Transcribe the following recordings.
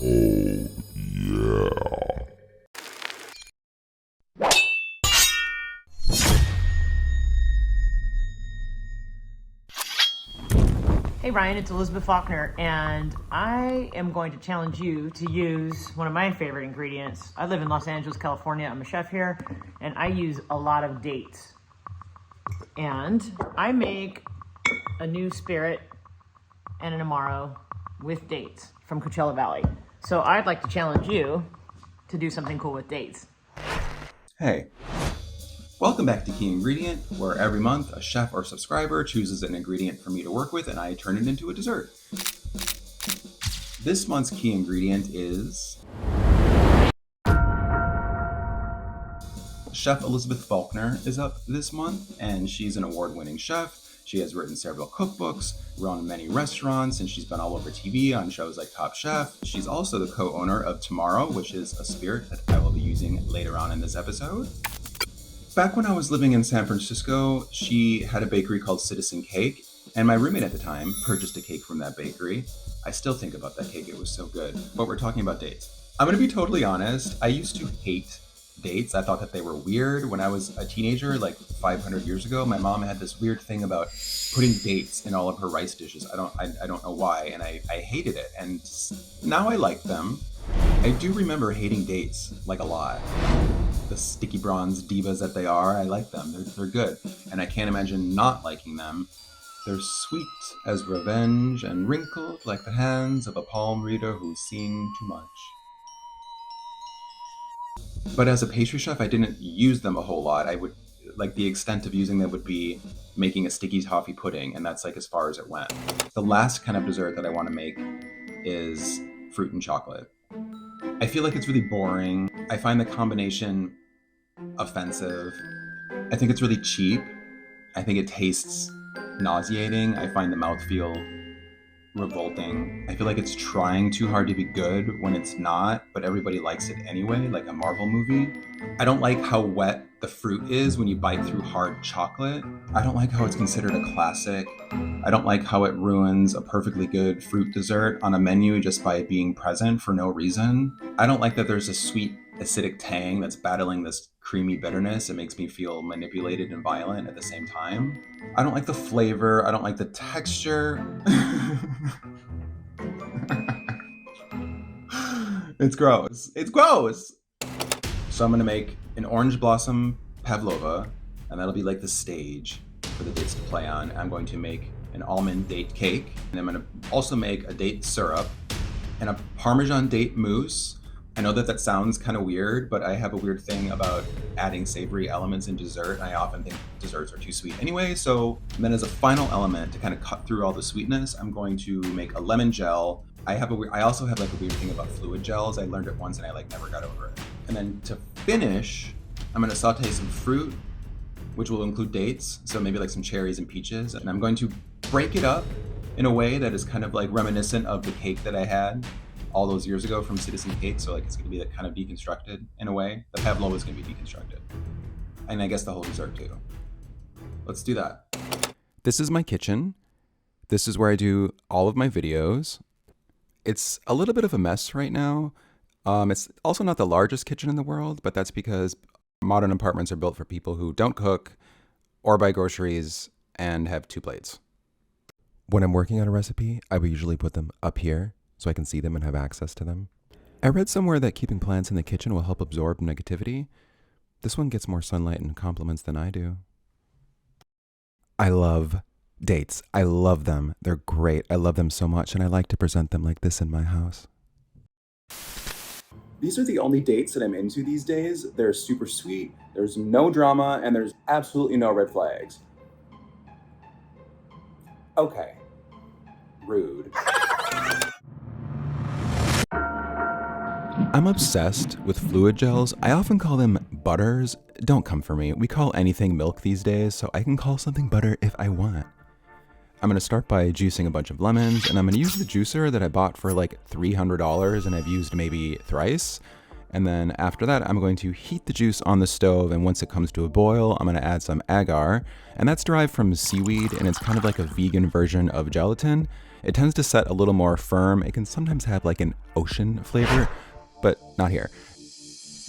Oh, yeah. Hey Ryan, it's Elizabeth Faulkner, and I am going to challenge you to use one of my favorite ingredients. I live in Los Angeles, California. I'm a chef here, and I use a lot of dates. And I make a new spirit and an tmaro with dates from Coachella Valley. So I'd like to challenge you to do something cool with dates. Hey, welcome back to Key Ingredient, where every month a chef or subscriber chooses an ingredient for me to work with and I turn it into a dessert. This month's key ingredient is Chef Elizabeth Faulkner is up this month, and she's an award-winning chef. She has written several cookbooks, run many restaurants, and she's been all over TV on shows like Top Chef. She's also the co-owner of tmaro, which is a spirit that I will be using later on in this episode. Back when I was living in San Francisco, she had a bakery called Citizen Cake, and my roommate at the time purchased a cake from that bakery. I still think about that cake, it was so good. But we're talking about dates. I'm gonna be totally honest, I used to hate dates. I thought that they were weird. When I was a teenager, like 500 years ago, my mom had this weird thing about putting dates in all of her rice dishes. I don't know why, and I hated it. And now I like them. I do remember hating dates, like a lot. The sticky bronze divas that they are, I like them. They're good. And I can't imagine not liking them. They're sweet as revenge and wrinkled like the hands of a palm reader who's seen too much. But as a pastry chef, I didn't use them a whole lot. I would, like, the extent of using them would be making a sticky toffee pudding, and that's like as far as it went. The last kind of dessert that I want to make is fruit and chocolate. I feel like it's really boring. I find the combination offensive. I think it's really cheap. I think it tastes nauseating. I find the mouthfeel revolting. I feel like it's trying too hard to be good when it's not, but everybody likes it anyway, like a Marvel movie. I don't like how wet the fruit is when you bite through hard chocolate. I don't like how it's considered a classic. I don't like how it ruins a perfectly good fruit dessert on a menu just by being present for no reason. I don't like that there's a sweet acidic tang that's battling this creamy bitterness. It makes me feel manipulated and violent at the same time. I don't like the flavor. I don't like the texture. It's gross. It's gross! So I'm gonna make an orange blossom pavlova, and that'll be like the stage for the dates to play on. I'm going to make an almond date cake, and I'm gonna also make a date syrup and a parmesan-date mousse. I know that sounds kind of weird, but I have a weird thing about adding savory elements in dessert. I often think desserts are too sweet anyway, so then as a final element to kind of cut through all the sweetness, I'm going to make a lemon gel. I also have like a weird thing about fluid gels. I learned it once and I like never got over it. And then to finish, I'm gonna saute some fruit, which will include dates, so maybe like some cherries and peaches. And I'm going to break it up in a way that is kind of like reminiscent of the cake that I had all those years ago from Citizen Cake. So like it's gonna be like kind of deconstructed in a way. The pavlova is gonna be deconstructed. And I guess the whole dessert too. Let's do that. This is my kitchen. This is where I do all of my videos. It's a little bit of a mess right now. It's also not the largest kitchen in the world, but that's because modern apartments are built for people who don't cook or buy groceries and have 2 plates. When I'm working on a recipe, I would usually put them up here so I can see them and have access to them. I read somewhere that keeping plants in the kitchen will help absorb negativity. This one gets more sunlight and compliments than I do. I love dates. I love them. They're great. I love them so much, and I like to present them like this in my house. These are the only dates that I'm into these days. They're super sweet, there's no drama, and there's absolutely no red flags. Okay. Rude. I'm obsessed with fluid gels. I often call them butters. Don't come for me. We call anything milk these days, so I can call something butter if I want. I'm going to start by juicing a bunch of lemons, and I'm going to use the juicer that I bought for like $300 and I've used maybe thrice. And then after that, I'm going to heat the juice on the stove, and once it comes to a boil, I'm going to add some agar, and that's derived from seaweed, and it's kind of like a vegan version of gelatin. It tends to set a little more firm. It can sometimes have like an ocean flavor, but not here.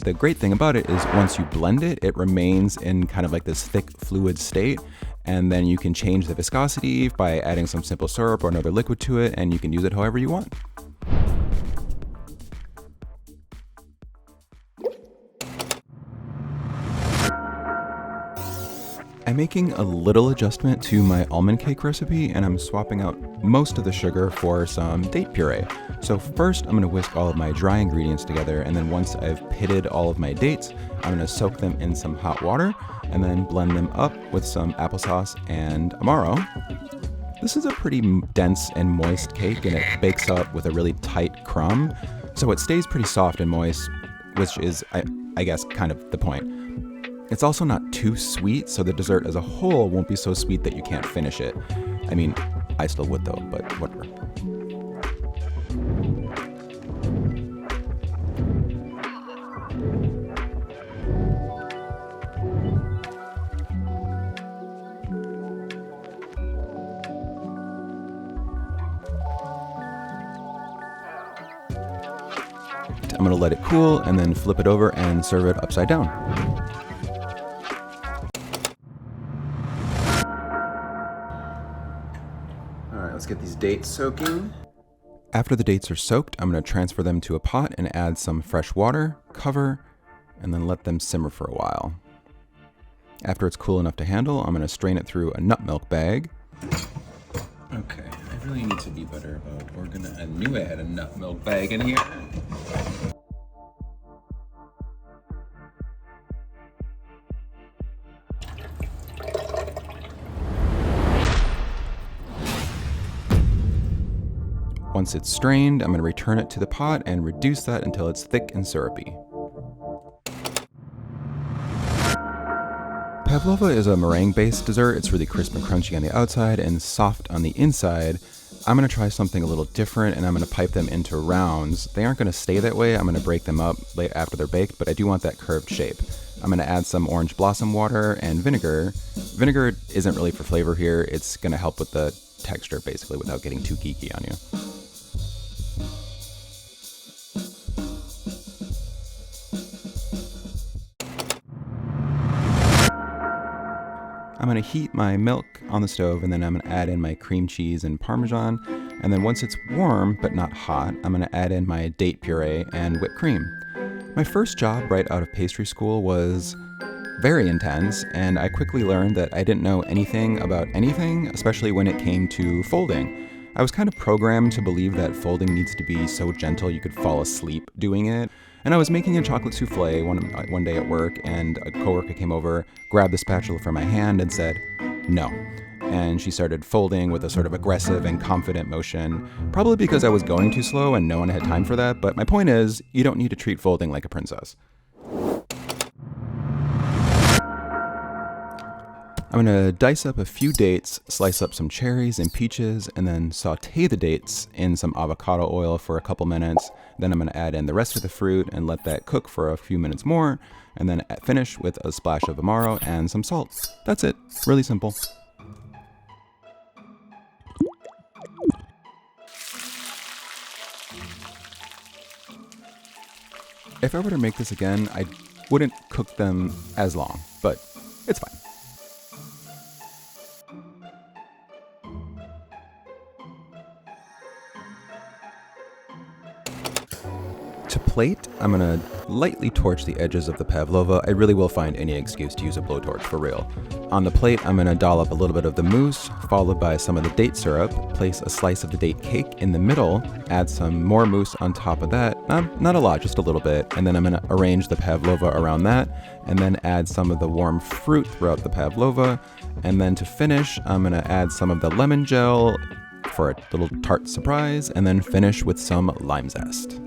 The great thing about it is once you blend it, it remains in kind of like this thick fluid state, and then you can change the viscosity by adding some simple syrup or another liquid to it, and you can use it however you want. I'm making a little adjustment to my almond cake recipe, and I'm swapping out most of the sugar for some date puree. So first I'm going to whisk all of my dry ingredients together, and then once I've pitted all of my dates, I'm going to soak them in some hot water and then blend them up with some applesauce and amaro. This is a pretty dense and moist cake, and it bakes up with a really tight crumb, so it stays pretty soft and moist, which is, I guess, kind of the point. It's also not too sweet, so the dessert as a whole won't be so sweet that you can't finish it. I mean, I still would though, but whatever. I'm gonna let it cool and then flip it over and serve it upside down. Let's get these dates soaking. After the dates are soaked, I'm going to transfer them to a pot and add some fresh water, cover, and then let them simmer for a while. After it's cool enough to handle, I'm going to strain it through a nut milk bag. Okay, I really need to be better about organizing. I knew I had a nut milk bag in here. Once it's strained, I'm going to return it to the pot and reduce that until it's thick and syrupy. Pavlova is a meringue-based dessert. It's really crisp and crunchy on the outside and soft on the inside. I'm going to try something a little different, and I'm going to pipe them into rounds. They aren't going to stay that way. I'm going to break them up late after they're baked, but I do want that curved shape. I'm going to add some orange blossom water and vinegar. Vinegar isn't really for flavor here. It's going to help with the texture, basically, without getting too geeky on you. I'm going to heat my milk on the stove, and then I'm going to add in my cream cheese and Parmesan. And then once it's warm but not hot, I'm going to add in my date puree and whipped cream. My first job right out of pastry school was very intense, and I quickly learned that I didn't know anything about anything, especially when it came to folding. I was kind of programmed to believe that folding needs to be so gentle you could fall asleep doing it. And I was making a chocolate souffle one day at work, and a coworker came over, grabbed the spatula from my hand and said, "No." And she started folding with a sort of aggressive and confident motion, probably because I was going too slow and no one had time for that. But my point is, you don't need to treat folding like a princess. I'm going to dice up a few dates, slice up some cherries and peaches, and then saute the dates in some avocado oil for a couple minutes. Then I'm going to add in the rest of the fruit and let that cook for a few minutes more, and then finish with a splash of amaro and some salt. That's it. Really simple. If I were to make this again, I wouldn't cook them as long, but it's fine. To plate, I'm gonna lightly torch the edges of the pavlova. I really will find any excuse to use a blowtorch for real. On the plate, I'm gonna dollop a little bit of the mousse, followed by some of the date syrup, place a slice of the date cake in the middle, add some more mousse on top of that, not a lot, just a little bit, and then I'm gonna arrange the pavlova around that, and then add some of the warm fruit throughout the pavlova, and then to finish, I'm gonna add some of the lemon gel for a little tart surprise, and then finish with some lime zest.